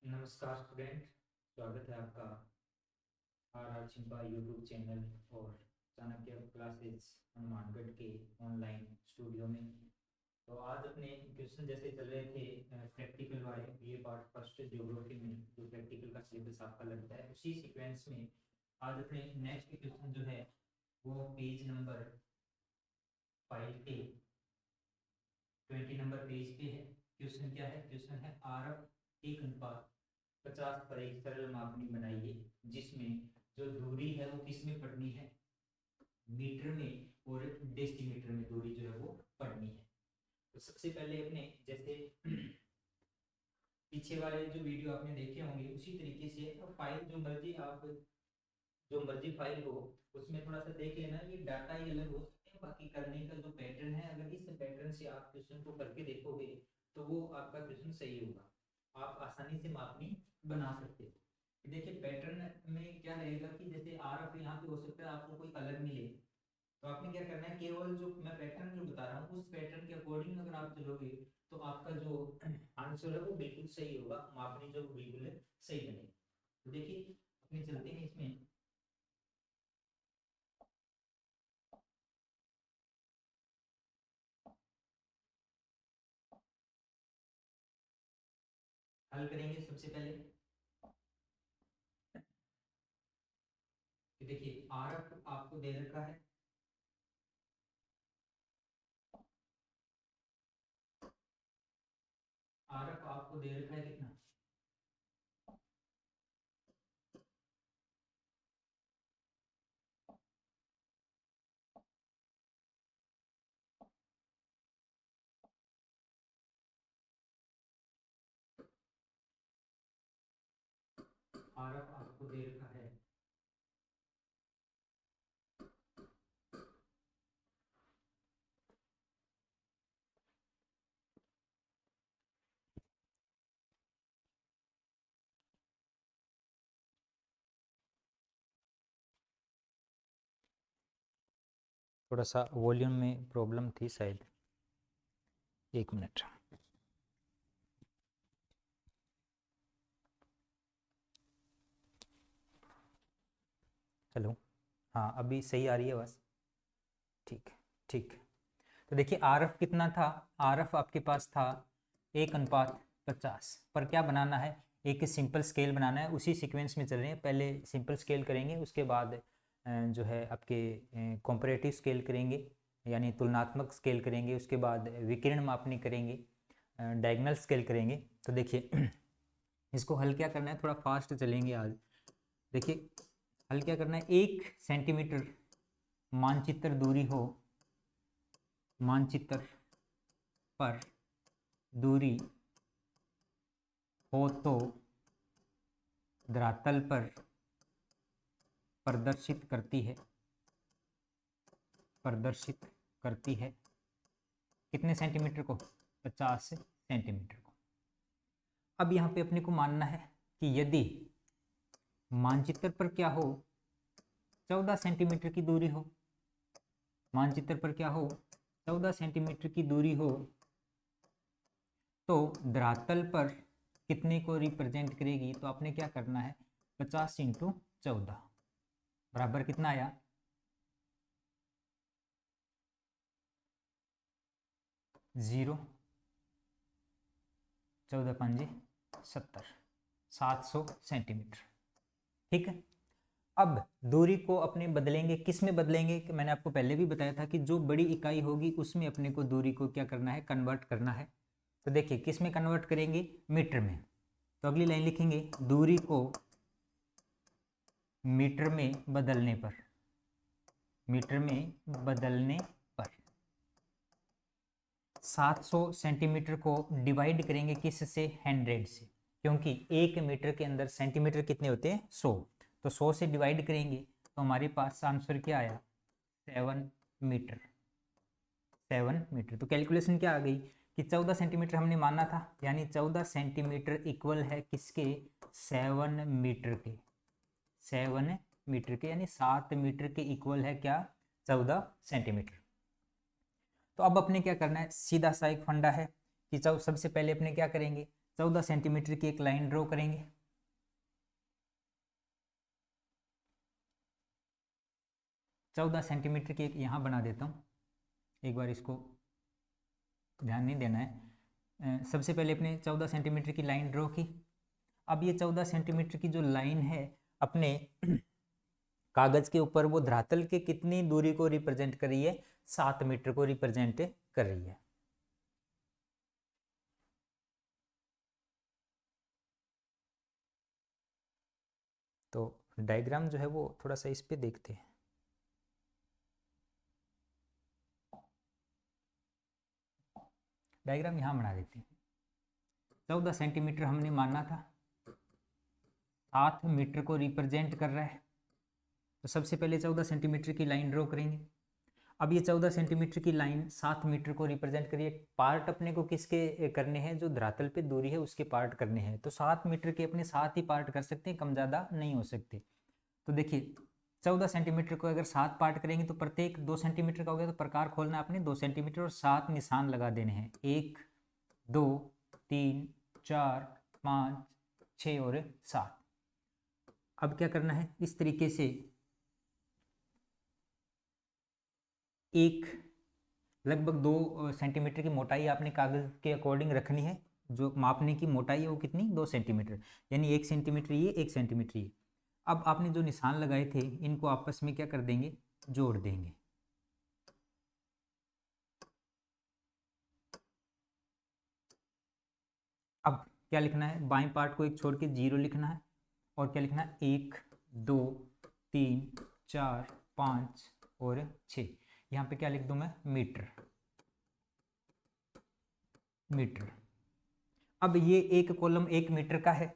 नमस्कार स्टूडेंट, स्वागत है आपका आर चिंपा यूट्यूब चैनल और चाणक्य क्लासेस हनुमानगढ़ के ऑनलाइन स्टूडियो में। तो आज अपने क्वेश्चन जैसे चल रहे थे प्रैक्टिकल वाले, ये पार्ट फर्स्ट ज्योग्राफी में जो प्रैक्टिकल का सिलेबस आपका लगता है उसी सीक्वेंस में आज अपने नेक्स्ट क्वेश्चन जो है वो पेज नंबर 5 के 20 नंबर पेज पे है। क्वेश्चन क्या है? क्वेश्चन है आरफ एक अनुपात 50 पर एक सरल मापनी बनाइए जिसमें जो दूरी है वो किस में पढ़नी है, मीटर में और डेसीमीटर में दूरी जो है वो पढ़नी है। तो सबसे पहले अपने जैसे पीछे वाले जो वीडियो आपने देखे होंगे उसी तरीके से फाइल जो मर्जी आप जो मर्जी फाइल हो उसमें थोड़ा सा देख लेना, ये डाटा ही अलग हो सकते हैं, बाकी करने का जो पैटर्न है अगर इस पैटर्न से आप क्वेश्चन को करके देखोगे तो वो आपका क्वेश्चन सही होगा, आप आसानी से मापनी बना सकते हो। देखिए पैटर्न में क्या रहेगा कि जैसे आर एफ यहाँ पे हो सकता है आपको कोई अलग मिले, तो आपने क्या करना है, केवल जो मैं पैटर्न जो बता रहा हूँ उस पैटर्न के अकॉर्डिंग अगर आप चलोगे तो आपका जो आंसर है वो बिल्कुल सही होगा, मापनी जो बिल्कुल सही बनेगी। तो देखिए अपने चलते हैं इसमें, हल करेंगे सबसे पहले। कि देखिए आर एफ आपको दे रखा है, आर एफ आपको दे रखा है कितना, आर एफ आपको दे रखा है थोड़ा सा वॉल्यूम में प्रॉब्लम थी शायद, एक मिनट। हेलो, हाँ अभी सही आ रही है बस, ठीक है ठीक है। तो देखिए आर एफ कितना था, आर एफ आपके पास था 1:50 पर क्या बनाना है, एक सिंपल स्केल बनाना है, उसी सीक्वेंस में चल रहे हैं, पहले सिंपल स्केल करेंगे उसके बाद जो है आपके कॉम्परेटिव स्केल करेंगे यानी तुलनात्मक स्केल करेंगे, उसके बाद विकिरण मापनी करेंगे, डायगोनल स्केल करेंगे। तो देखिए इसको हल क्या करना है, थोड़ा फास्ट चलेंगे आज। देखिए हल क्या करना है, 1 सेंटीमीटर मानचित्र दूरी हो, मानचित्र पर दूरी हो तो धरातल पर प्रदर्शित करती है, प्रदर्शित करती है कितने सेंटीमीटर को, 50 सेंटीमीटर को। अब यहाँ पे अपने को मानना है कि यदि मानचित्र पर क्या हो, 14 सेंटीमीटर की दूरी हो, मानचित्र पर क्या हो, 14 सेंटीमीटर की दूरी हो, तो धरातल पर कितने को रिप्रेजेंट करेगी, तो आपने क्या करना है 50 × 14 बराबर कितना आया, 0, 14 पंजे 70, 700 सेंटीमीटर। ठीक है, अब दूरी को अपने बदलेंगे, किस में बदलेंगे कि मैंने आपको पहले भी बताया था कि जो बड़ी इकाई होगी उसमें अपने को दूरी को क्या करना है, कन्वर्ट करना है। तो देखिए किस में कन्वर्ट करेंगे, मीटर में। तो अगली लाइन लिखेंगे, दूरी को मीटर में बदलने पर, मीटर में बदलने पर 700 सेंटीमीटर को डिवाइड करेंगे किस से, 100 से, क्योंकि 1 मीटर के अंदर सेंटीमीटर कितने होते हैं, 100। तो 100 से डिवाइड करेंगे तो हमारे पास आंसर क्या आया, 7 मीटर, 7 मीटर। तो कैलकुलेशन क्या आ गई कि 14 सेंटीमीटर हमने माना था, यानी 14 सेंटीमीटर इक्वल है किसके, 7 मीटर के, 7 मीटर के, यानी 7 मीटर के इक्वल है क्या, 14 सेंटीमीटर। तो अब अपने क्या करना है, सीधा सा एक फंडा है कि सबसे पहले अपने क्या करेंगे, 14 सेंटीमीटर की एक लाइन ड्रॉ करेंगे। चौदह सेंटीमीटर की एक यहाँ बना देता हूँ, एक बार इसको ध्यान नहीं देना है। सबसे पहले अपने 14 सेंटीमीटर की लाइन ड्रॉ की। अब ये 14 सेंटीमीटर की जो लाइन है अपने कागज के ऊपर, वो धरातल के कितनी दूरी को रिप्रेजेंट कर रही है? 7 मीटर को रिप्रेजेंट कर रही है। तो डायग्राम जो है वो थोड़ा सा इस पे देखते हैं। डायग्राम यहाँ बना देते हैं। 14 सेंटीमीटर हमने माना था, 7 मीटर को रिप्रेजेंट कर रहा है। तो सबसे पहले 14 सेंटीमीटर की लाइन ड्रॉ करेंगे। अब ये 14 सेंटीमीटर की लाइन 7 मीटर को रिप्रेजेंट करिए। पार्ट अपने को किसके करने हैं? जो धरातल पे दूरी है उसके पार्ट करने हैं। तो 7 मीटर के अपने 7 ही पार्ट कर सकते हैं, कम ज़्यादा नहीं हो सकते। तो देखिए 14 सेंटीमीटर को अगर 7 पार्ट करेंगे तो प्रत्येक 2 सेंटीमीटर का हो गया, तो प्रकार खोलना है आपने 2 सेंटीमीटर और 7 निशान लगा देने हैं। 1 2 3 4 5 6 और 7। अब क्या करना है? इस तरीके से एक लगभग 2 सेंटीमीटर की मोटाई आपने कागज के अकॉर्डिंग रखनी है। जो मापने की मोटाई है वो कितनी? 2 सेंटीमीटर, यानी 1 सेंटीमीटर ये, 1 सेंटीमीटर ये। अब आपने जो निशान लगाए थे इनको आपस में क्या कर देंगे? जोड़ देंगे। अब क्या लिखना है? बाएं पार्ट को एक छोड़ के 0 लिखना है, और क्या लिखना है? 1 2 3 4 5 और 6। यहाँ पे क्या लिख दूं मैं? मीटर। मीटर। अब ये एक कॉलम 1 मीटर का है,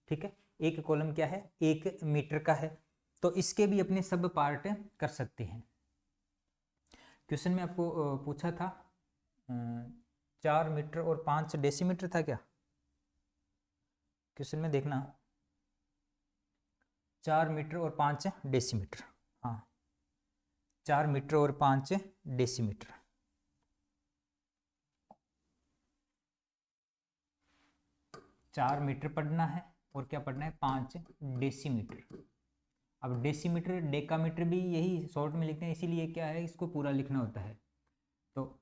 ठीक है? एक कॉलम क्या है? 1 मीटर का है। तो इसके भी अपने सब पार्ट कर सकते हैं। क्वेश्चन में आपको पूछा था 4 मीटर और 5 डेसीमीटर था क्या? क्वेश्चन में देखना, 4 मीटर और 5 डेसीमीटर। हाँ, 4 मीटर और 5 डेसीमीटर। चार मीटर पढ़ना है और क्या पढ़ना है? 5 डेसीमीटर। अब डेसीमीटर डेकामीटर भी यही शॉर्ट में लिखते हैं, इसीलिए क्या है, इसको पूरा लिखना होता है। तो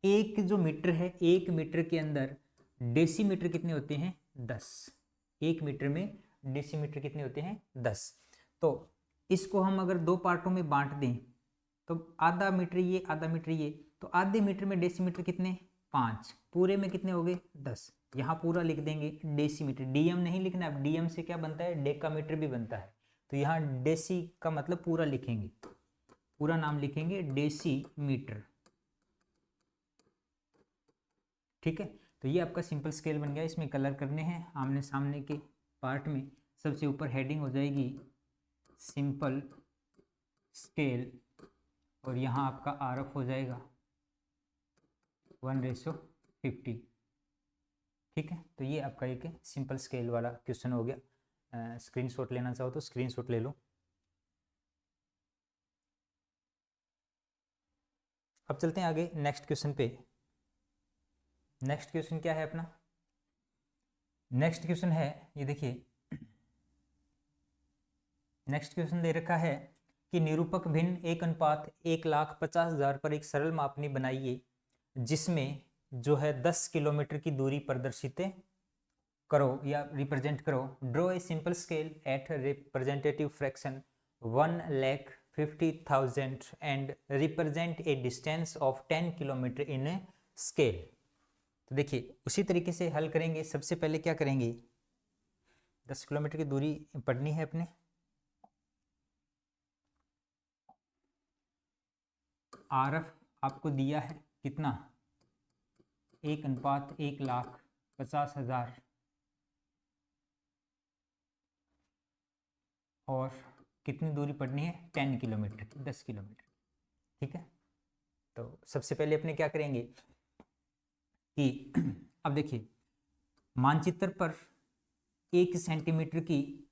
एक जो मीटर है, 1 मीटर के अंदर डेसीमीटर कितने होते हैं? 10। 1 मीटर में डेसीमीटर कितने होते हैं? 10। तो इसको हम अगर 2 पार्टों में बांट दें, तो आधा मीटर ये, आधा मीटर ये, तो आधे मीटर में डेसीमीटर कितने? 5। पूरे में कितने हो गए? 10। यहाँ पूरा लिख देंगे डेसीमीटर, डीएम नहीं लिखना। अब डीएम से क्या बनता है? डेकामीटर भी बनता है। तो यहाँ डेसी का मतलब पूरा लिखेंगे, पूरा नाम लिखेंगे डेसीमीटर, ठीक है? तो ये आपका सिंपल स्केल बन गया। इसमें कलर करने हैं आमने सामने के पार्ट में। सबसे ऊपर हेडिंग हो जाएगी सिंपल स्केल, और यहाँ आपका आरएफ हो जाएगा 1:50, ठीक है? तो ये आपका एक सिंपल स्केल वाला क्वेश्चन हो गया। स्क्रीनशॉट लेना चाहो तो स्क्रीनशॉट ले लो। अब चलते हैं आगे नेक्स्ट क्वेश्चन पे। नेक्स्ट क्वेश्चन क्या है अपना? नेक्स्ट क्वेश्चन है, ये देखिए, नेक्स्ट क्वेश्चन दे रखा है कि निरूपक भिन्न 1:1,50,000 पर एक सरल मापनी बनाइए जिसमें जो है 10 किलोमीटर की दूरी प्रदर्शित करो या रिप्रेजेंट करो। Draw a simple scale eight representative fraction 1,50,000 and represent a distance of 10 kilometre in a scale. तो देखिए उसी तरीके से हल करेंगे। सबसे पहले क्या करेंगे? 10 किलोमीटर की दूरी पढ़नी है अपने। आरएफ आपको दिया है कितना? 1:1,50,000 और कितनी दूरी पढ़नी है? 10 किलोमीटर की, 10 किलोमीटर, ठीक है? तो सबसे पहले अपने क्या करेंगे कि अब देखिए मानचित्र पर 1 सेंटीमीटर की,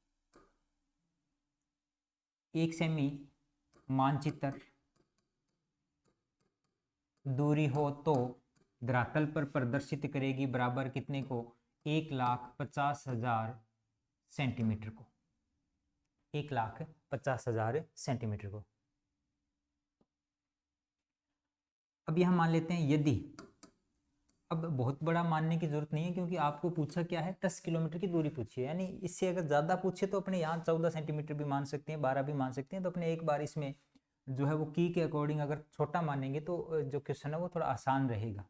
1 सेमी मानचित्र दूरी हो तो धरातल पर प्रदर्शित करेगी बराबर कितने को? 1,50,000 सेंटीमीटर को, 1,50,000 सेंटीमीटर को। अब यह मान लेते हैं यदि, अब बहुत बड़ा मानने की जरूरत नहीं है क्योंकि आपको पूछा क्या है, 10 किलोमीटर की दूरी पूछी है, यानी इससे अगर ज़्यादा पूछे तो अपने यहाँ 14 सेंटीमीटर भी मान सकते हैं, 12 भी मान सकते हैं। तो अपने एक बार इसमें जो है वो की के अकॉर्डिंग अगर छोटा मानेंगे तो जो क्वेश्चन है वो थोड़ा आसान रहेगा।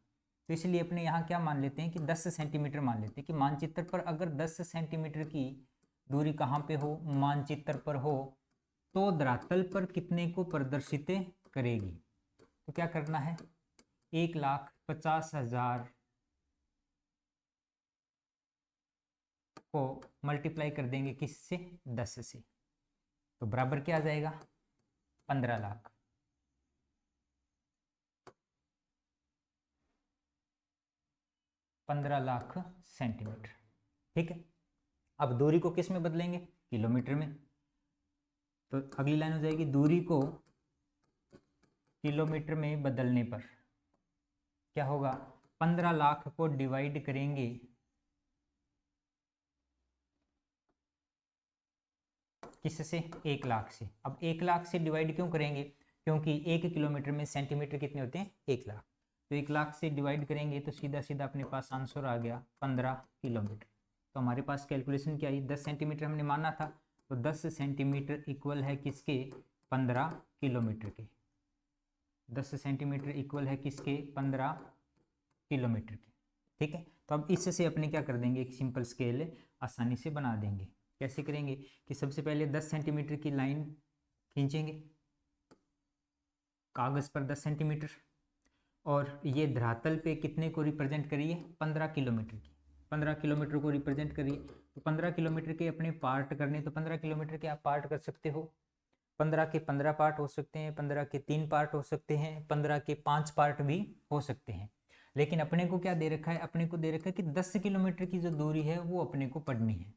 तो इसलिए अपने यहाँ क्या मान लेते हैं कि 10 सेंटीमीटर मान लेते हैं कि मानचित्र पर अगर 10 सेंटीमीटर की दूरी कहाँ पे हो, मानचित्र पर हो, तो धरातल पर कितने को प्रदर्शित करेगी। तो क्या करना है, 1,50,000 को मल्टीप्लाई कर देंगे किससे, 10 से, तो बराबर क्या आ जाएगा, 15 लाख। 15 लाख सेंटीमीटर, ठीक है। अब दूरी को किस में बदलेंगे, किलोमीटर में। तो अगली लाइन हो जाएगी, दूरी को किलोमीटर में बदलने पर क्या होगा, 15 लाख को डिवाइड करेंगे किससे, 1 लाख से। अब 1 लाख से डिवाइड क्यों करेंगे, क्योंकि 1 किलोमीटर में सेंटीमीटर कितने होते हैं, 1 लाख। तो 1 लाख से डिवाइड करेंगे तो सीधा सीधा अपने पास आंसर आ गया 15 किलोमीटर। तो हमारे पास कैलकुलेशन क्या आई, 10 सेंटीमीटर हमने माना था, तो 10 सेंटीमीटर इक्वल है किसके, 15 किलोमीटर के। 10 सेंटीमीटर इक्वल है किसके, 15 किलोमीटर के, ठीक है। तो अब इससे अपने क्या कर देंगे, एक सिंपल स्केल आसानी से बना देंगे। कैसे करेंगे कि सबसे पहले 10 सेंटीमीटर की लाइन खींचेंगे कागज पर, 10 सेंटीमीटर, और ये धरातल पे कितने को रिप्रेजेंट करिए, 15 किलोमीटर की, 15 किलोमीटर को रिप्रेजेंट करिए। तो 15 किलोमीटर के अपने पार्ट करने, तो 15 किलोमीटर के आप पार्ट कर सकते हो, 15 के 15 पार्ट हो सकते हैं, 15 के 3 पार्ट हो सकते हैं, 15 के 5 पार्ट भी हो सकते हैं। लेकिन अपने को क्या दे रखा है, अपने को दे रखा है कि 10 किलोमीटर की जो दूरी है वो अपने को पढ़नी है।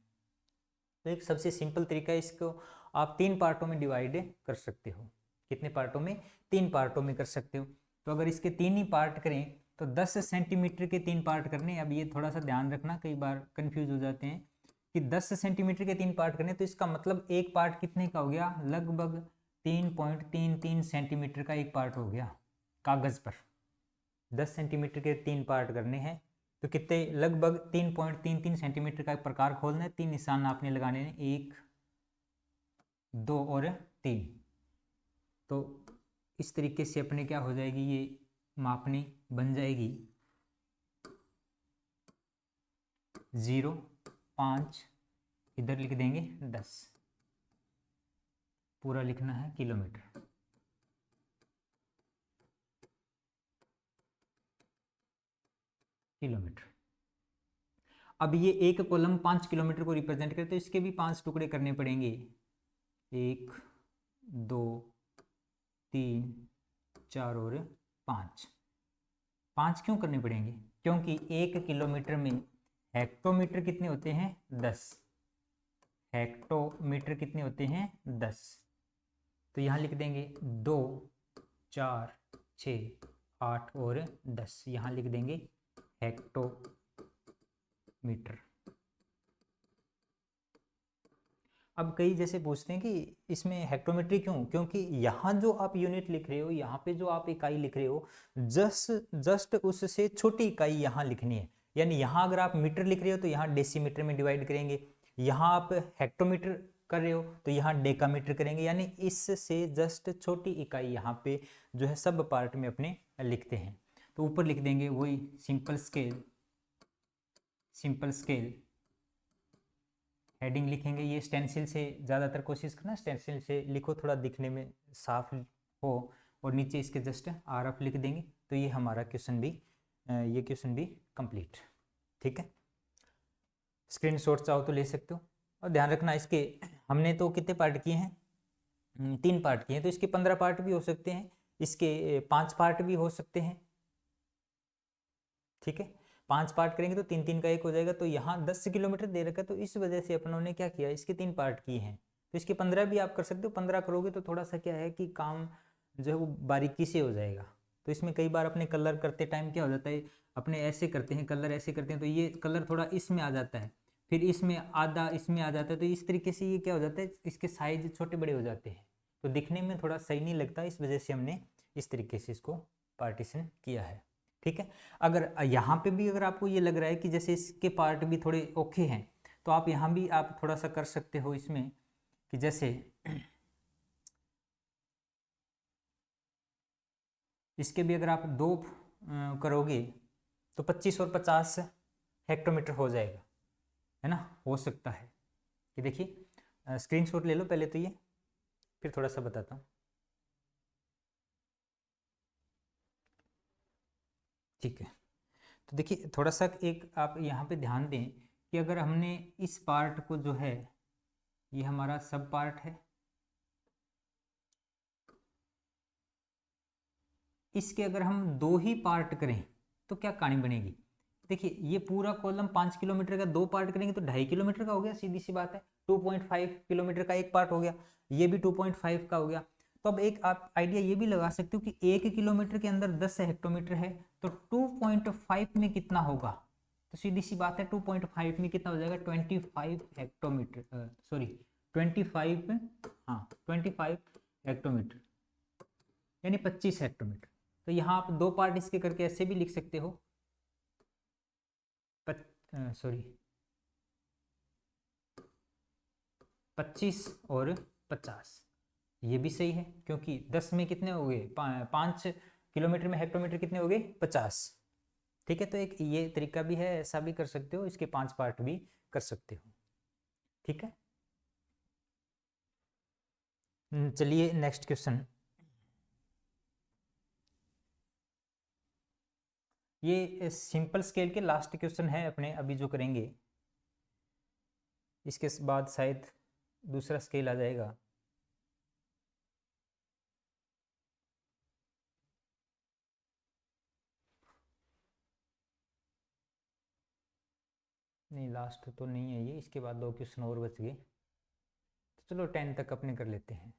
तो एक सबसे सिंपल तरीका है, इसको आप 3 पार्टों में डिवाइड कर सकते हो। कितने पार्टों में, 3 पार्टों में कर सकते हो। तो अगर इसके 3 ही पार्ट करें तो 10 सेंटीमीटर के 3 पार्ट करने। अब ये थोड़ा सा ध्यान रखना, कई बार कंफ्यूज हो जाते हैं कि 10 सेंटीमीटर के 3 पार्ट करने, तो इसका मतलब एक पार्ट कितने का हो गया, लगभग 3.33 सेंटीमीटर का एक पार्ट हो गया कागज पर। 10 सेंटीमीटर के 3 पार्ट करने हैं तो कितने, लगभग 3.33 सेंटीमीटर का एक प्रकार खोलना है। 3 निशान आपने लगाने हैं, 1 2 और 3। तो इस तरीके से अपने क्या हो जाएगी, ये मापनी बन जाएगी 0, 5, इधर लिख देंगे 10, पूरा लिखना है किलोमीटर। किलोमीटर। अब ये एक कॉलम 5 किलोमीटर को रिप्रेजेंट करे तो इसके भी 5 टुकड़े करने पड़ेंगे, 1 2 3 4 और 5। 5 क्यों करने पड़ेंगे, क्योंकि 1 किलोमीटर में हेक्टोमीटर कितने होते हैं, 10। हेक्टोमीटर कितने होते हैं, 10। तो यहाँ लिख देंगे 2 4 6 8 और 10, यहाँ लिख देंगे हेक्टोमीटर। अब कई जैसे पूछते हैं कि इसमें हेक्टोमेट्री क्यों, क्योंकि यहाँ जो आप यूनिट लिख रहे हो, यहाँ पे जो आप इकाई लिख रहे हो, जस्ट उससे छोटी इकाई यहाँ लिखनी है। यानी यहाँ अगर आप मीटर लिख रहे हो तो यहाँ डेसीमीटर में डिवाइड करेंगे, यहाँ आप हेक्टोमीटर कर रहे हो तो यहाँ डेकामीटर करेंगे। यानी इससे जस्ट छोटी इकाई यहाँ पे जो है सब पार्ट में अपने लिखते हैं। तो ऊपर लिख देंगे वही simple scale, simple scale heading लिखेंगे। ये स्टेंसिल से ज़्यादातर कोशिश करना, स्टेंसिल से लिखो, थोड़ा दिखने में साफ हो, और नीचे इसके जस्ट RF लिख देंगे। तो ये हमारा क्वेश्चन भी, ये क्वेश्चन भी कंप्लीट, ठीक है। स्क्रीनशॉट चाहो तो ले सकते हो। और ध्यान रखना इसके, हमने तो कितने पार्ट किए हैं, 3 पार्ट किए हैं, तो इसके 15 पार्ट भी हो सकते हैं, इसके 5 पार्ट भी हो सकते हैं, ठीक है। 5 पार्ट करेंगे तो 3 का 1 हो जाएगा। तो यहाँ 10 किलोमीटर दे रखा है, तो इस वजह से अपनों ने क्या किया, इसके 3 पार्ट किए हैं। तो इसके 15 भी आप कर सकते हो। 15 करोगे तो थोड़ा सा क्या है कि काम जो है वो बारीकी से हो जाएगा। तो इसमें कई बार अपने कलर करते टाइम क्या हो जाता है, अपने ऐसे करते हैं, कलर ऐसे करते हैं, तो ये कलर थोड़ा इसमें आ जाता है, फिर इसमें आधा इसमें आ जाता है, तो इस तरीके से ये क्या हो जाता है, इसके साइज छोटे बड़े हो जाते हैं, तो दिखने में थोड़ा सही नहीं लगता, इस वजह से हमने इस तरीके से इसको पार्टीशन किया है। ठीक है, अगर यहाँ पे भी अगर आपको ये लग रहा है कि जैसे इसके पार्ट भी थोड़े ओखे हैं, तो आप यहाँ भी आप थोड़ा सा कर सकते हो इसमें, कि जैसे इसके भी अगर आप दो करोगे तो 25 और 50 हेक्टोमीटर हो जाएगा, है ना, हो सकता है। कि देखिए स्क्रीनशॉट ले लो पहले तो ये, फिर थोड़ा सा बताता हूँ। ठीक है, तो देखिए थोड़ा सा एक आप यहाँ पे ध्यान दें कि अगर हमने इस पार्ट को जो है, ये हमारा सब पार्ट है, इसके अगर हम दो ही पार्ट करें तो क्या कहानी बनेगी। देखिए ये पूरा कॉलम 5 किलोमीटर का, दो पार्ट करेंगे तो 2.5 किलोमीटर का हो गया, सीधी सी बात है। 2.5 किलोमीटर का एक पार्ट हो गया, ये भी 2.5 का हो गया। तो अब एक आप आइडिया ये भी लगा सकते हो कि 1 किलोमीटर के अंदर 10 हेक्टोमीटर है, तो 2.5 में कितना होगा, तो सीधी सी बात है 2.5 में कितना हो जाएगा, 25 हेक्टोमीटर, सॉरी 25, हाँ 25 हेक्टोमीटर, यानी 25 हेक्टोमीटर। तो यहाँ आप दो पार्ट इसके करके ऐसे भी लिख सकते हो, सॉरी 25 और 50, ये भी सही है, क्योंकि 10 में कितने हो गए, 5 किलोमीटर में हेक्टोमीटर कितने हो गए, 50। ठीक है, तो एक ये तरीका भी है, ऐसा भी कर सकते हो, इसके 5 पार्ट भी कर सकते हो। ठीक है, चलिए नेक्स्ट क्वेश्चन। ये सिंपल स्केल के लास्ट क्वेश्चन है अपने अभी जो करेंगे, इसके बाद शायद दूसरा स्केल आ जाएगा। नहीं लास्ट तो नहीं है ये, इसके बाद दो क्वेश्चन और बच गए, तो चलो 10 तक अपने कर लेते हैं।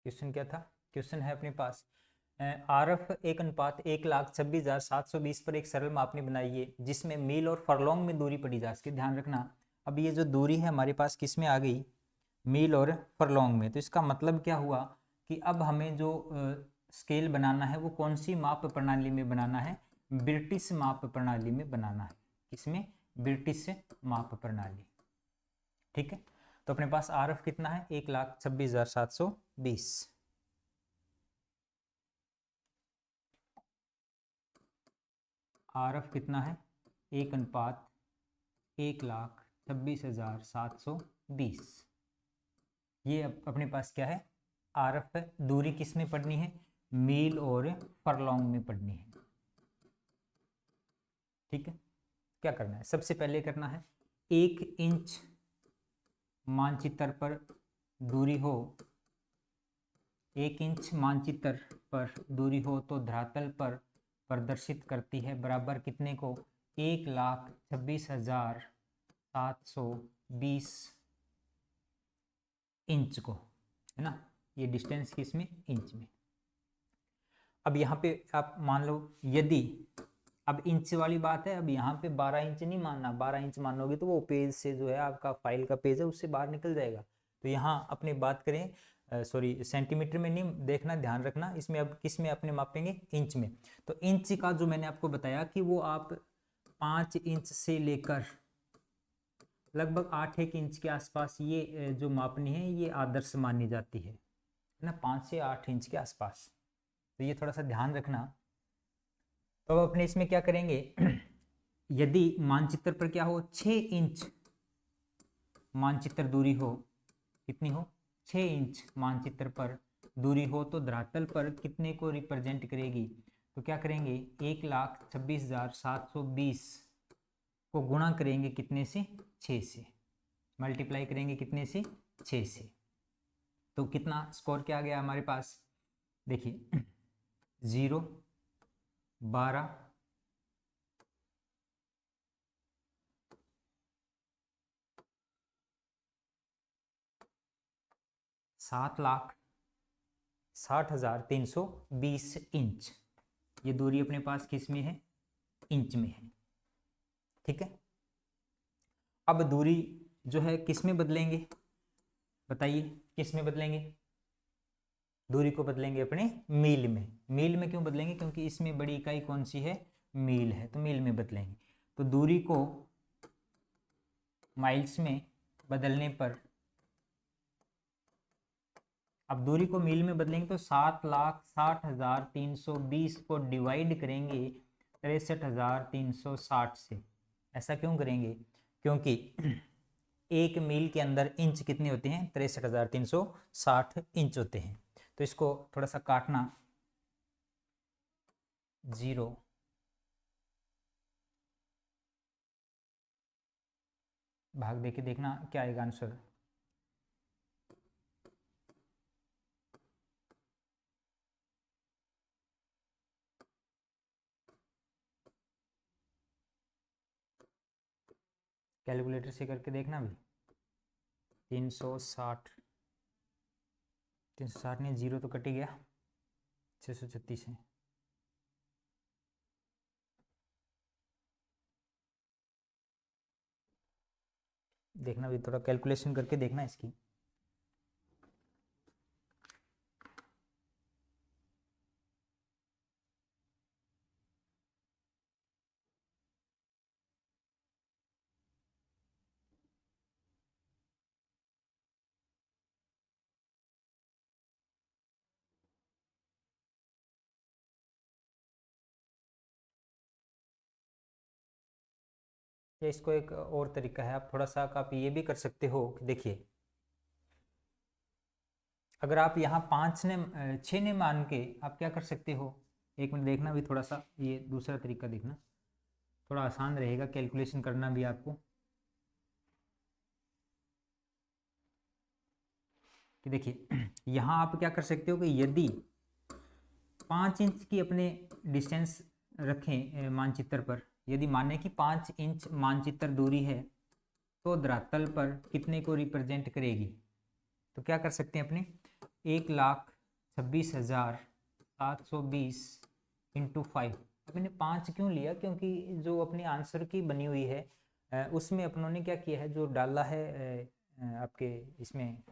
क्वेश्चन क्या था, क्वेश्चन है अपने पास, आरफ 1:1,26,720 पर एक सरल मापनी बनाइए जिसमें मील और फरलोंग में दूरी पड़ी जा सके। ध्यान रखना, अब ये जो दूरी है हमारे पास किस में आ गई, मील और फरलोंग में। तो इसका मतलब क्या हुआ कि अब हमें जो स्केल बनाना है वो कौन सी माप प्रणाली में बनाना है, ब्रिटिश माप प्रणाली में बनाना है। किसमें, ब्रिटिश माप प्रणाली। ठीक है, तो अपने पास आरएफ कितना है, 1,26,720। आरएफ कितना है, 1:1,26,720। ये अपने पास क्या है, आरएफ है। दूरी किस में पढ़नी है, मील और फरलोंग में पढ़नी है। ठीक है, क्या करना है, सबसे पहले करना है 1 इंच मानचित्र पर दूरी हो, 1 इंच मानचित्र पर दूरी हो तो धरातल पर प्रदर्शित करती है बराबर कितने को, 1,26,720 इंच को, है ना। ये डिस्टेंस किस में, इंच में। अब यहाँ पे आप मान लो, यदि अब इंच वाली बात है, अब यहाँ पे 12 इंच नहीं मानना, 12 इंच मानोगे तो वो पेज से जो है आपका फाइल का पेज है उससे बाहर निकल जाएगा। तो यहाँ अपने बात करें, सॉरी सेंटीमीटर में नहीं देखना, ध्यान रखना, इसमें अब किस में अपने मापेंगे, इंच में। तो इंच का जो मैंने आपको बताया कि वो आप 5 इंच से लेकर लगभग 8 इंच के आसपास ये जो मापनी है ये आदर्श मानी जाती है ना, 5 से 8 इंच के आसपास। तो ये थोड़ा सा ध्यान रखना। तो अब अपने इसमें क्या करेंगे यदि मानचित्र पर क्या हो, 6 इंच मानचित्र दूरी हो, कितनी हो, 6 इंच मानचित्र पर दूरी हो तो धरातल पर कितने को रिप्रेजेंट करेगी, तो क्या करेंगे 1,26,720 को गुणा करेंगे कितने से, 6 से, मल्टीप्लाई करेंगे कितने से, 6 से। तो कितना स्कोर क्या आ गया हमारे पास, देखिए 0, 12, 7,60,320 इंच। ये दूरी अपने पास किस में है, इंच में है। ठीक है, अब दूरी जो है किस में बदलेंगे, बताइए किस में बदलेंगे, दूरी को बदलेंगे अपने मील में। मील में क्यों बदलेंगे, क्योंकि इसमें बड़ी इकाई कौन सी है, मील है, तो मील में बदलेंगे। तो दूरी को माइल्स में बदलने पर, अब दूरी को मील में बदलेंगे तो 7,60,320 को डिवाइड करेंगे 63,360 से। ऐसा क्यों करेंगे, क्योंकि एक मील के अंदर इंच कितने होते हैं, 63,360 इंच होते हैं। तो इसको थोड़ा सा काटना, 0, भाग देके देखना क्या आएगा आंसर। कैलकुलेटर से करके देखना भी, 360 नहीं, 0 तो कट ही गया, 636 है। देखना भी, थोड़ा कैलकुलेशन करके देखना इसकी। या इसको एक और तरीका है, आप थोड़ा सा आप ये भी कर सकते हो कि देखिए, अगर आप यहाँ 5 ने 6 ने मान के आप क्या कर सकते हो, एक मिनट देखना भी थोड़ा सा, ये दूसरा तरीका देखना, थोड़ा आसान रहेगा कैलकुलेशन करना भी आपको। कि देखिए यहाँ आप क्या कर सकते हो कि यदि 5 इंच की अपने डिस्टेंस रखें मानचित्र पर, यदि माने कि 5 इंच मानचित्र दूरी है, तो धरातल पर कितने को रिप्रेजेंट करेगी। तो क्या कर सकते हैं अपने, 1,26,720 इंटू 5। अपने 5 क्यों लिया, क्योंकि जो अपनी आंसर की बनी हुई है उसमें अपनों ने क्या किया है, जो डाला है आपके इसमें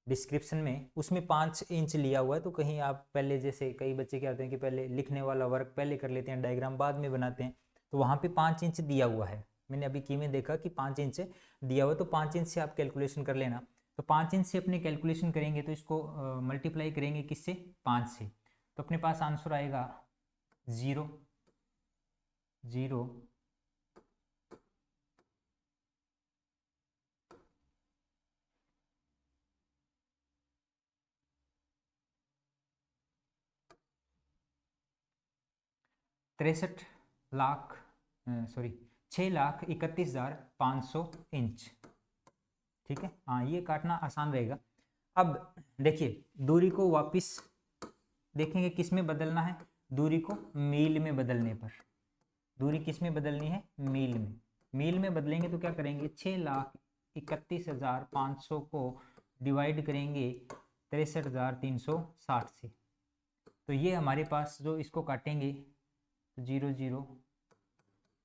डिस्क्रिप्शन में, उसमें 5 इंच लिया हुआ है। तो कहीं आप पहले, जैसे कई बच्चे क्या होते हैं कि पहले लिखने वाला वर्क पहले कर लेते हैं, डायग्राम बाद में बनाते हैं, तो वहाँ पे 5 इंच दिया हुआ है। मैंने अभी की में देखा कि 5 इंच दिया हुआ है, तो 5 इंच से आप कैलकुलेशन कर लेना। तो 5 इंच से अपने कैलकुलेशन करेंगे तो इसको मल्टीप्लाई करेंगे किससे, 5 से, तो अपने पास आंसर आएगा 0, 0, 6,31,500 इंच। ठीक है, हाँ ये काटना आसान रहेगा। अब देखिए दूरी को वापस देखेंगे किस में बदलना है, दूरी को मील में बदलने पर। दूरी किस में बदलनी है, मील में। मील में बदलेंगे तो क्या करेंगे, 6,31,500 को डिवाइड करेंगे 63,360 से। तो ये हमारे पास जो इसको काटेंगे तो 0, 0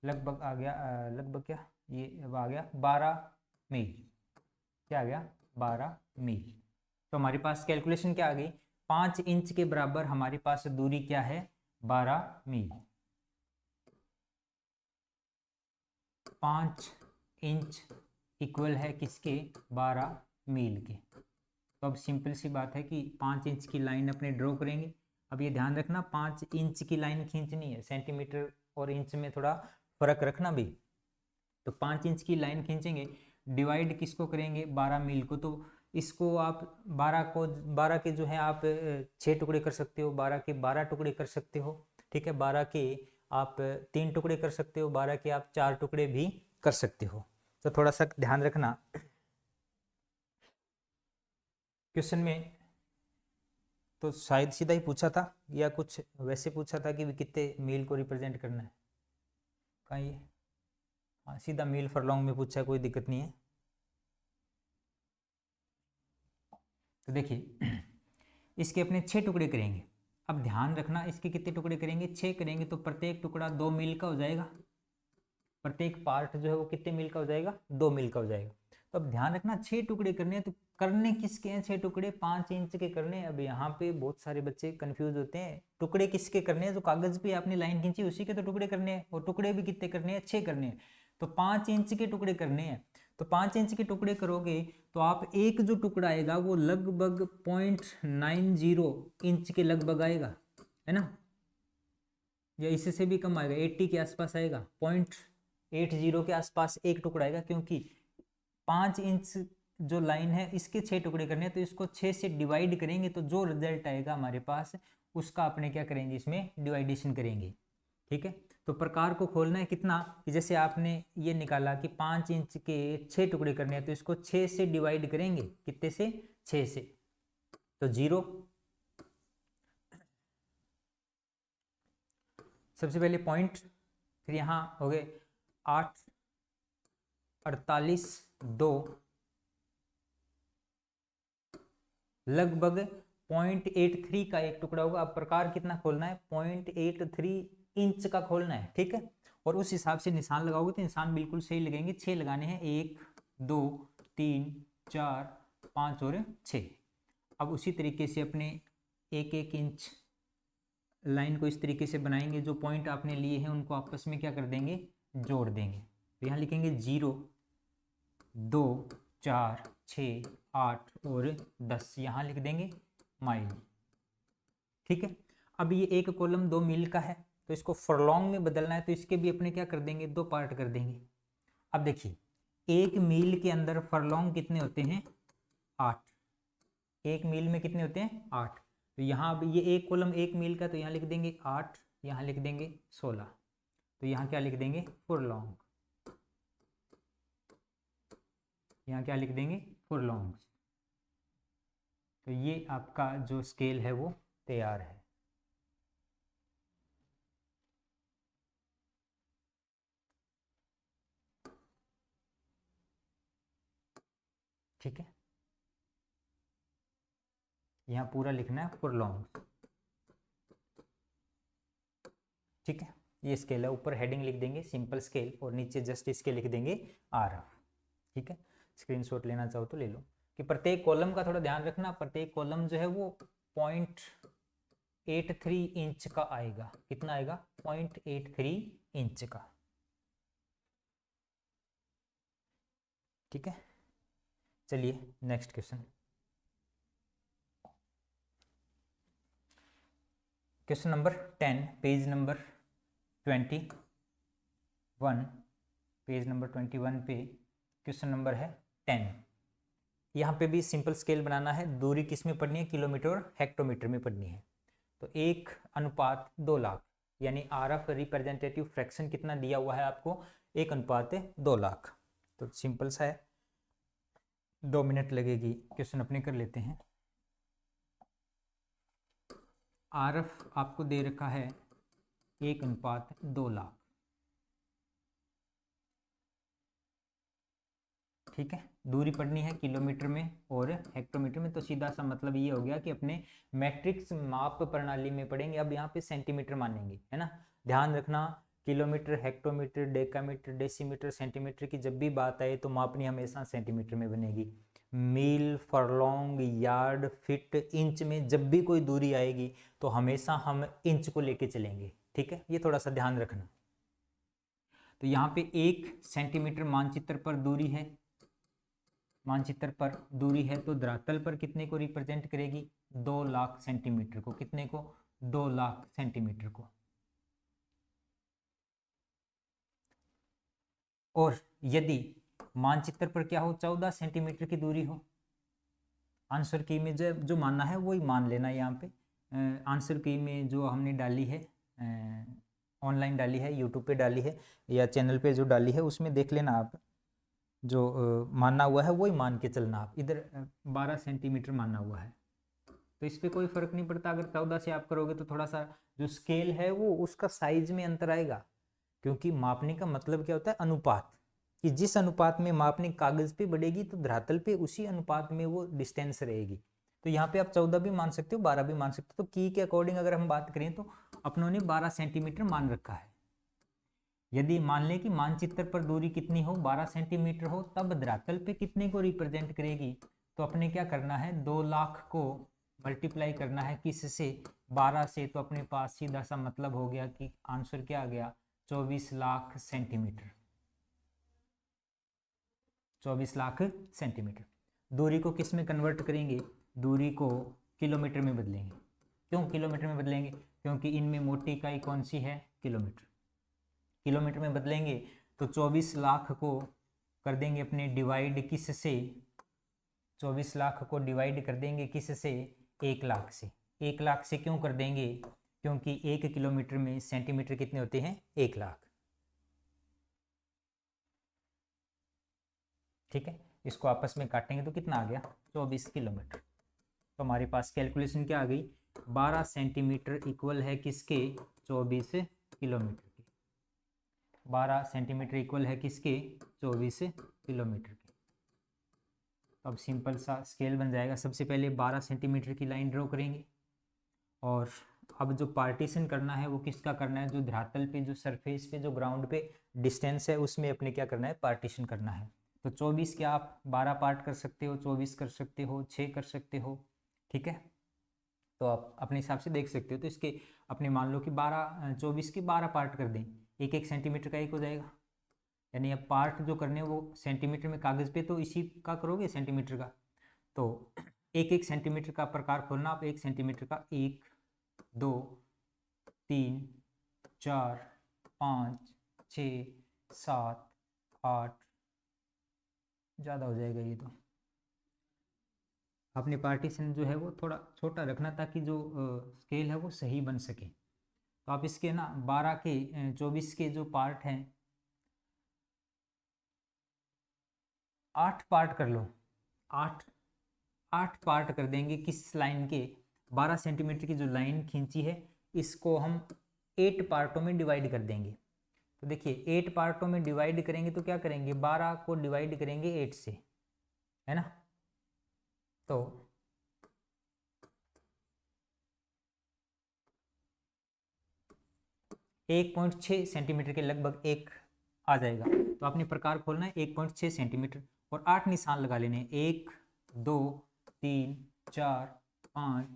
लगभग आ गया, लगभग क्या, ये अब आ गया 12 मील। क्या आ गया, 12 मील। तो हमारे पास कैलकुलेशन क्या आ गई, 5 इंच के बराबर हमारे पास दूरी क्या है, 12 मील। 5 इंच इक्वल है किसके, 12 मील के। तो अब सिंपल सी बात है कि 5 इंच की लाइन अपने ड्रॉ करेंगे। अब ये ध्यान रखना 5 इंच की लाइन खींचनी है, सेंटीमीटर और इंच में थोड़ा फर्क रखना भी। तो 5 इंच की लाइन खींचेंगे, डिवाइड किसको करेंगे, 12 मील को। तो इसको आप 12 के जो है आप 6 टुकड़े कर सकते हो, 12 के 12 टुकड़े कर सकते हो। ठीक है, 12 के आप 3 टुकड़े कर सकते हो, 12 के आप 4 टुकड़े भी कर सकते हो। तो थोड़ा सा ध्यान रखना क्वेश्चन में, तो शायद सीधा ही पूछा था या कुछ वैसे पूछा था कि कितने मील को रिप्रेजेंट करना है, कहाँ ये, हाँ सीधा मील फरलॉन्ग में पूछा है, कोई दिक्कत नहीं है। तो देखिए इसके अपने 6 टुकड़े करेंगे। अब ध्यान रखना इसके कितने टुकड़े करेंगे, 6 करेंगे तो प्रत्येक टुकड़ा 2 मील का हो जाएगा, प्रत्येक पार्ट जो है वो कितने मील का हो जाएगा, 2 मील का हो जाएगा। तो अब ध्यान रखना 6 टुकड़े करने हैं, तो करने किसके हैं 6 टुकड़े, 5 इंच के करने हैं। अब यहाँ पे बहुत सारे बच्चे कंफ्यूज होते हैं, टुकड़े किसके करने हैं, जो कागज पे आपने लाइन खींची उसी के तो टुकड़े करने हैं, और टुकड़े भी कितने करने हैं, 6 करने हैं। तो 5 इंच के टुकड़े करने हैं, तो 5 इंच के टुकड़े करोगे तो आप एक जो टुकड़ा आएगा वो लगभग 0.90 इंच के लगभग आएगा, है ना, या इससे भी कम आएगा, 80 के आसपास आएगा, 0.80 के आसपास एक टुकड़ा आएगा, क्योंकि 5 इंच जो लाइन है इसके 6 टुकड़े करने हैं, तो इसको 6 से डिवाइड करेंगे तो जो रिजल्ट आएगा हमारे पास उसका अपने क्या करेंगे, इसमें डिवाइडेशन करेंगे। ठीक है, तो प्रकार को खोलना है कितना, कि जैसे आपने ये निकाला कि 5 इंच के 6 टुकड़े करने हैं, तो इसको 6 से डिवाइड करेंगे, कितने से, 6 से, तो 0, सबसे पहले पॉइंट, फिर यहाँ हो गए 8, 48, 2, लगभग 0.83 का एक टुकड़ा होगा। अब प्रकार कितना खोलना है, 0.83 इंच का खोलना है। ठीक है, और उस हिसाब से निशान लगाओगे तो निशान बिल्कुल सही लगेंगे। 6 लगाने हैं, 1 2 3 4 5 और 6। अब उसी तरीके से अपने 1-1 इंच लाइन को इस तरीके से बनाएंगे, जो पॉइंट आपने लिए हैं उनको आपस में क्या कर देंगे, जोड़ देंगे। तो यहाँ लिखेंगे 0 2 4 6 8 और 10, यहाँ लिख देंगे माइल। ठीक है, अब ये एक कॉलम 2 मील का है, तो इसको फरलॉन्ग में बदलना है, तो इसके भी अपने क्या कर देंगे, 2 पार्ट कर देंगे। अब देखिए 1 मील के अंदर फरलॉन्ग कितने होते हैं, 8, 1 मील में कितने होते हैं, 8। तो यहाँ अब ये एक कॉलम 1 मील का, तो यहाँ लिख देंगे 8, यहाँ लिख देंगे 16, तो यहाँ क्या लिख देंगे, फुरलॉन्ग, यहाँ क्या लिख देंगे, फुरलॉन्ग। तो ये आपका जो स्केल है वो तैयार है। ठीक है, यहाँ पूरा लिखना है फुरलॉन्ग। ठीक है, ये स्केल है, ऊपर हेडिंग लिख देंगे सिंपल स्केल और नीचे जस्ट इसके लिख देंगे RF। ठीक है, स्क्रीनशॉट लेना चाहो तो ले लो। कि प्रत्येक कॉलम का थोड़ा ध्यान रखना, प्रत्येक कॉलम जो है वो 0.83 इंच का आएगा। कितना आएगा, 0.83 इंच का। ठीक है, चलिए next question, question number 10, page number 21, page number 21 पे क्वेश्चन नंबर है 10। यहाँ पे भी सिंपल स्केल बनाना है, दूरी किस में पढ़नी है, किलोमीटर और हेक्टोमीटर में पढ़नी है। तो 1:2 लाख, यानी RF रिप्रेजेंटेटिव फ्रैक्शन कितना दिया हुआ है आपको, 1:2 लाख। तो सिंपल सा है, 2 मिनट लगेगी, क्वेश्चन अपने कर लेते हैं। RF आपको दे रखा है 1:2 लाख। ठीक है, दूरी पढ़नी है किलोमीटर में और हेक्टोमीटर में, तो सीधा सा मतलब ये हो गया कि अपने मैट्रिक्स माप प्रणाली में पढ़ेंगे। अब यहाँ पे सेंटीमीटर मानेंगे, है ना, ध्यान रखना, kilometre, hectometre, decametre, decimetre, centimetre की जब भी बात आए तो मापनी हमेशा सेंटीमीटर में बनेगी। मील, फरलॉन्ग, यार्ड, फिट, इंच में जब भी कोई दूरी आएगी तो हमेशा हम इंच को लेके चलेंगे। ठीक है, ये थोड़ा सा ध्यान रखना। तो यहाँ पे 1 सेंटीमीटर मानचित्र पर दूरी है, मानचित्र पर दूरी है, तो धरातल पर कितने को रिप्रेजेंट करेगी, 2 लाख सेंटीमीटर को। कितने को, 2 लाख सेंटीमीटर को। और यदि मानचित्र पर क्या हो, 14 सेंटीमीटर की दूरी हो, आंसर की में जो मानना है वही मान लेना। यहाँ पे आंसर की में जो हमने डाली है ऑनलाइन डाली है, यूट्यूब पे डाली है या चैनल पे जो डाली है उसमें देख लेना आप। जो माना हुआ है वही मान के चलना आप। इधर 12 सेंटीमीटर माना हुआ है तो इस पर कोई फर्क नहीं पड़ता। अगर 14 से आप करोगे तो थोड़ा सा जो स्केल है वो उसका साइज में अंतर आएगा, क्योंकि मापने का मतलब क्या होता है, अनुपात, कि जिस अनुपात में मापने कागज पे बढ़ेगी तो धरातल पे उसी अनुपात में वो डिस्टेंस रहेगी। तो यहाँ पे आप 14 भी मान सकते हो, 12 भी मान सकते हो। तो की के अकॉर्डिंग अगर हम बात करें तो अपनों ने 12 सेंटीमीटर मान रखा है। यदि मान लें कि मानचित्र पर दूरी कितनी हो, 12 सेंटीमीटर हो, तब धरातल पे कितने को रिप्रेजेंट करेगी, तो अपने क्या करना है, 2 लाख को मल्टीप्लाई करना है किससे, 12 से। तो अपने पास सीधा सा मतलब हो गया कि आंसर क्या आ गया, 24 लाख सेंटीमीटर। 24 लाख सेंटीमीटर। दूरी को किस में कन्वर्ट करेंगे, दूरी को किलोमीटर में बदलेंगे। क्यों किलोमीटर में बदलेंगे, क्योंकि इनमें मोटी इकाई कौन सी है, किलोमीटर। किलोमीटर में बदलेंगे तो 24 लाख को कर देंगे अपने डिवाइड किस से, 24 लाख को डिवाइड कर देंगे किस से, 1 लाख से। 1 लाख से क्यों कर देंगे, क्योंकि 1 किलोमीटर में सेंटीमीटर कितने होते हैं, 1 लाख। ठीक है, इसको आपस में काटेंगे तो कितना आ गया, 24 किलोमीटर। तो हमारे पास कैलकुलेशन क्या आ गई, 12 सेंटीमीटर इक्वल है किसके, 24 किलोमीटर के। 12 सेंटीमीटर इक्वल है किसके, 24 किलोमीटर के। तो अब सिंपल सा स्केल बन जाएगा। सबसे पहले 12 सेंटीमीटर की लाइन ड्रॉ करेंगे, और अब जो पार्टीशन करना है वो किसका करना है, जो धरातल पे, जो सरफेस पे, जो ग्राउंड पे डिस्टेंस है उसमें अपने क्या करना है, पार्टीशन करना है। तो 24 क्या आप 12 पार्ट कर सकते हो, 24 कर सकते हो, 6 कर सकते हो। ठीक है, तो आप अपने हिसाब से देख सकते हो। तो इसके अपने मान लो कि 24 के 12 पार्ट कर दें, 1-1 सेंटीमीटर का एक हो जाएगा। यानी अब पार्ट जो करने वो सेंटीमीटर में, कागज पे तो इसी का करोगे सेंटीमीटर का। तो 1-1 सेंटीमीटर का प्रकार खोलना आप, 1 सेंटीमीटर का, 1 2 3 4 5 6 7 8, ज़्यादा हो जाएगा ये तो। अपने पार्टीशन जो है वो थोड़ा छोटा रखना ताकि जो स्केल है वो सही बन सके। तो आप इसके ना 12 के 24 के जो पार्ट हैं 8 पार्ट कर लो। 8 पार्ट कर देंगे किस लाइन के, 12 सेंटीमीटर की जो लाइन खींची है इसको हम 8 पार्टों में डिवाइड कर देंगे। तो देखिए 8 पार्टों में डिवाइड करेंगे तो क्या करेंगे, 12 को डिवाइड करेंगे 8 से, है ना। तो 1.6 सेंटीमीटर के लगभग एक आ जाएगा। तो आपने प्रकार खोलना है 1.6 सेंटीमीटर और 8 निशान लगा लेने, 1 2 3 4 5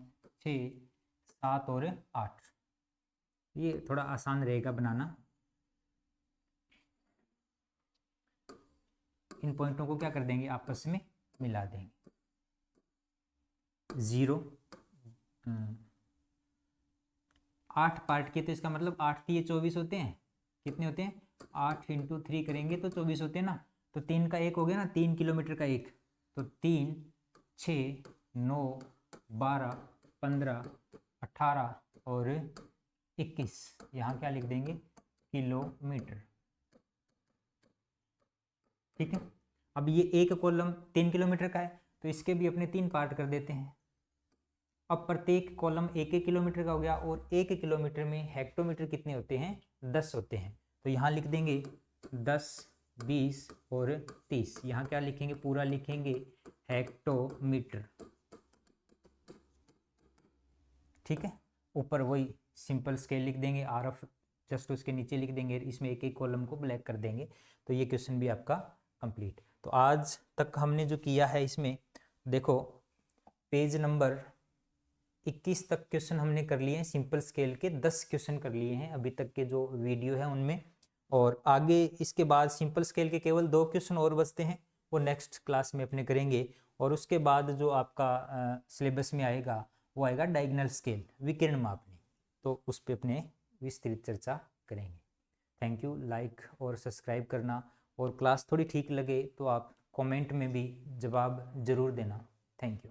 6 7 और 8। ये थोड़ा आसान रहेगा बनाना। इन पॉइंटों को क्या कर देंगे, आपस में मिला देंगे। 0 8 पार्ट किए तो इसका मतलब 8 के 24 होते हैं, कितने होते हैं, 8 × 3 करेंगे तो 24 होते हैं ना। तो 3 का 1 हो गया ना, 3 किलोमीटर का 1। तो 3 6 9 12 15 18 और 21, यहाँ क्या लिख देंगे, किलोमीटर। ठीक है, अब ये एक कॉलम 3 किलोमीटर का है तो इसके भी अपने 3 पार्ट कर देते हैं। अब प्रत्येक कॉलम 1-1 किलोमीटर का हो गया, और 1 किलोमीटर में हेक्टोमीटर कितने होते हैं, 10 होते हैं। तो यहाँ लिख देंगे 10 20 और 30। यहाँ क्या लिखेंगे, पूरा लिखेंगे हेक्टोमीटर। ठीक है, ऊपर वही सिंपल स्केल लिख देंगे, आरएफ जस्ट उसके नीचे लिख देंगे, इसमें 1-1 कॉलम को ब्लैक कर देंगे। तो ये क्वेश्चन भी आपका कंप्लीट। तो आज तक हमने जो किया है इसमें देखो, पेज नंबर 21 तक क्वेश्चन हमने कर लिए हैं। सिंपल स्केल के 10 क्वेश्चन कर लिए हैं अभी तक के जो वीडियो है उनमें, और आगे इसके बाद सिंपल स्केल के केवल 2 क्वेश्चन और बचते हैं, वो नेक्स्ट क्लास में अपने करेंगे। और उसके बाद जो आपका सिलेबस में आएगा वो आएगा डायगोनल स्केल, विकिरण मापनी। तो उस पर अपने विस्तृत चर्चा करेंगे। Thank you. लाइक और सब्सक्राइब करना, और क्लास थोड़ी ठीक लगे तो आप कमेंट में भी जवाब ज़रूर देना। Thank you.